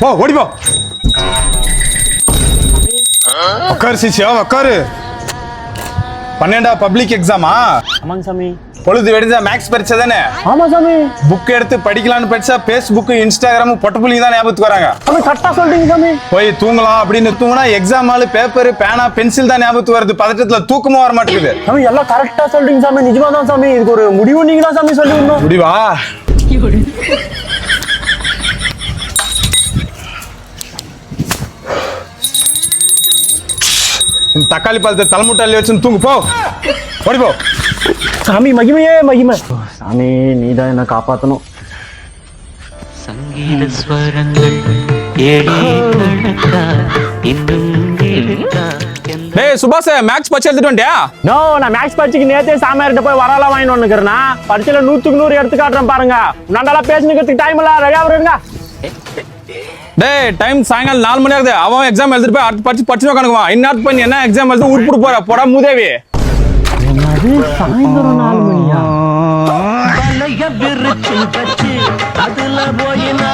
போ ஓடி போ. உக்காரு சிஷ்யா உக்காரு. 12 பப்ளிக் எக்ஸாமா? ஆமாங்க சாமி. பொழுது வெடிஞ்சா மேக்ஸ் பரீட்சை தானே? ஆமா சாமி. புக் எடுத்து படிக்கலாம்னு படிச்சா பேஸ்புக் இன்ஸ்டாகிராம் பொட்டப்புள்ளி தான் ஞாபகத்துக்கு வராங்க. சாமி கரெக்டா சொல்றீங்க சாமி. போய் தூங்கலாம் அப்படின்னு தூங்கினா எக்ஸாம் ஆளு பேப்பர் பேனா பென்சில் தான் ஞாபகத்துக்கு வருது. பதட்டத்துல தூக்கமும் வர மாட்டேங்குது. சாமி எல்லாம் கரெக்டா சொல்றீங்க சாமி. நிஜமா தான் சாமி. இதுக்கு ஒரு முடிவு நீங்க தான் சாமி சொல்லணும். முடிவா? தக்காளி பழத்தை தலைமுட்டாளி வச்சு தூங்கு போ. ஓடி போ. சாமி மகிமையே மகிமை. சாமி நீதான் என்ன காப்பாத்தணும். சங்கீத ஸ்வரங்கள் டேய் சுபாஷ் மேக்ஸ் பரிட்சை எடுத்துட்டு வந்துட்டியா? நோ நான் மேக்ஸ் பரிட்சைக்கு நேத்தே சாமியார்கிட்ட போய் வரலாம் வாங்கிட்டு வந்துக்கிறேன்னா பரிட்சையில 100க்கு 100 எடுத்து காட்டுறேன் பாருங்க. உன்னால பேசினுக்கிறதுக்கு டைம் இல்ல. ரெடியா வருங்க. டேய் டைம் சாயங்காலம் 4 மணி ஆகுது. அவன் எக்ஸாம் எழுதிட்டு போய் அடுத்து படிச்சு உட்காந்துக்குவான். இன்னும் பண்ணி என்ன எக்ஸாம் எழுதி உருப்பிடு போற போடா மூதேவி. என்னது சாயந்தரம் 4 மணியா? விரிச்சு அதுல போயினா